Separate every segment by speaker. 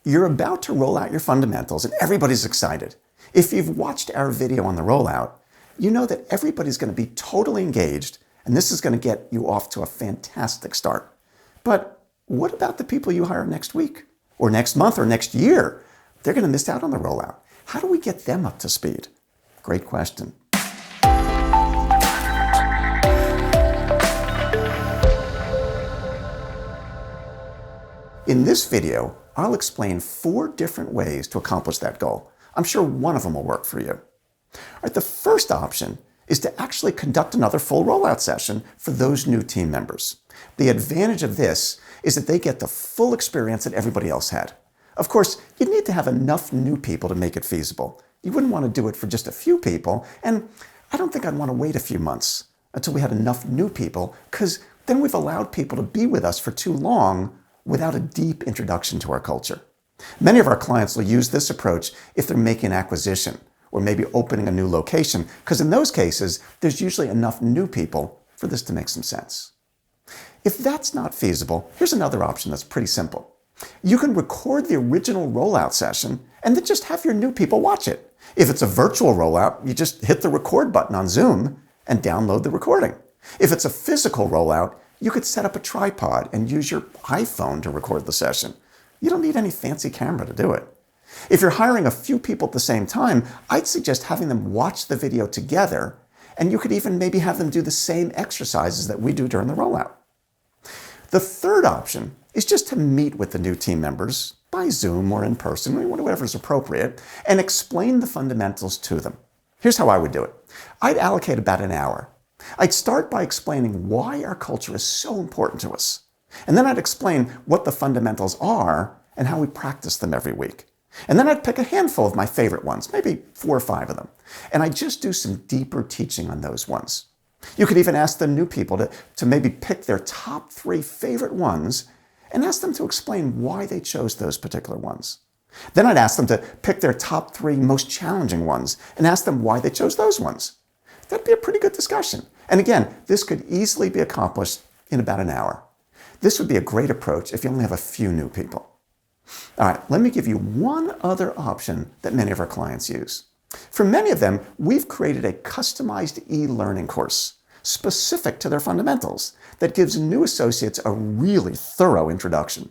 Speaker 1: You're about to roll out your fundamentals and everybody's excited. If you've watched our video on the rollout, you know that everybody's going to be totally engaged and this is going to get you off to a fantastic start. But what about the people you hire next week or next month or next year? They're going to miss out on the rollout. How do we get them up to speed? Great question. In this video, I'll explain 4 different ways to accomplish that goal. I'm sure one of them will work for you. All right, the first option is to actually conduct another full rollout session for those new team members. The advantage of this is that they get the full experience that everybody else had. Of course, you need to have enough new people to make it feasible. You wouldn't want to do it for just a few people, and I don't think I'd want to wait a few months until we had enough new people, because then we've allowed people to be with us for too long without a deep introduction to our culture. Many of our clients will use this approach if they're making an acquisition or maybe opening a new location, because in those cases, there's usually enough new people for this to make some sense. If that's not feasible, here's another option that's pretty simple. You can record the original rollout session and then just have your new people watch it. If it's a virtual rollout, you just hit the record button on Zoom and download the recording. If it's a physical rollout, you could set up a tripod and use your iPhone to record the session. You don't need any fancy camera to do it. If you're hiring a few people at the same time, I'd suggest having them watch the video together, and you could even maybe have them do the same exercises that we do during the rollout. The third option is just to meet with the new team members by Zoom or in person, whatever is appropriate, and explain the fundamentals to them. Here's how I would do it. I'd allocate about an hour. I'd start by explaining why our culture is so important to us. And then I'd explain what the fundamentals are and how we practice them every week. And then I'd pick a handful of my favorite ones, maybe 4 or 5 of them. And I'd just do some deeper teaching on those ones. You could even ask the new people to maybe pick their top 3 favorite ones and ask them to explain why they chose those particular ones. Then I'd ask them to pick their top 3 most challenging ones and ask them why they chose those ones. That'd be a pretty good discussion. And again, this could easily be accomplished in about an hour. This would be a great approach if you only have a few new people. All right, let me give you one other option that many of our clients use. For many of them, we've created a customized e-learning course specific to their fundamentals that gives new associates a really thorough introduction.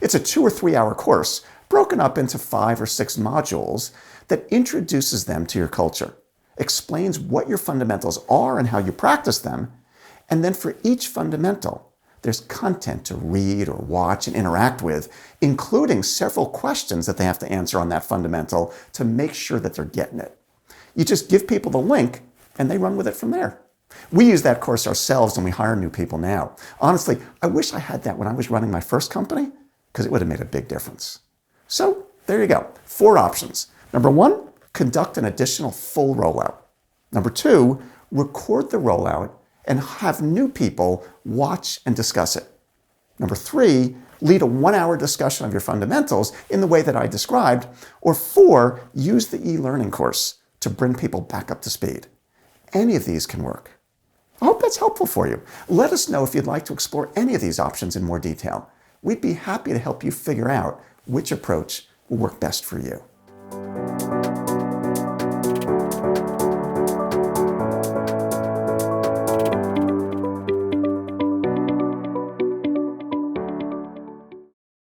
Speaker 1: It's a 2 or 3 hour course broken up into 5 or 6 modules that introduces them to your culture, explains what your fundamentals are and how you practice them, and then for each fundamental, there's content to read or watch and interact with, including several questions that they have to answer on that fundamental to make sure that they're getting it. You just give people the link and they run with it from there. We use that course ourselves when we hire new people now. Honestly, I wish I had that when I was running my first company, because it would have made a big difference. So there you go, 4 options. Number 1, conduct an additional full rollout. Number 2, record the rollout and have new people watch and discuss it. Number 3, lead a 1-hour discussion of your fundamentals in the way that I described. Or 4, use the e-learning course to bring people back up to speed. Any of these can work. I hope that's helpful for you. Let us know if you'd like to explore any of these options in more detail. We'd be happy to help you figure out which approach will work best for you.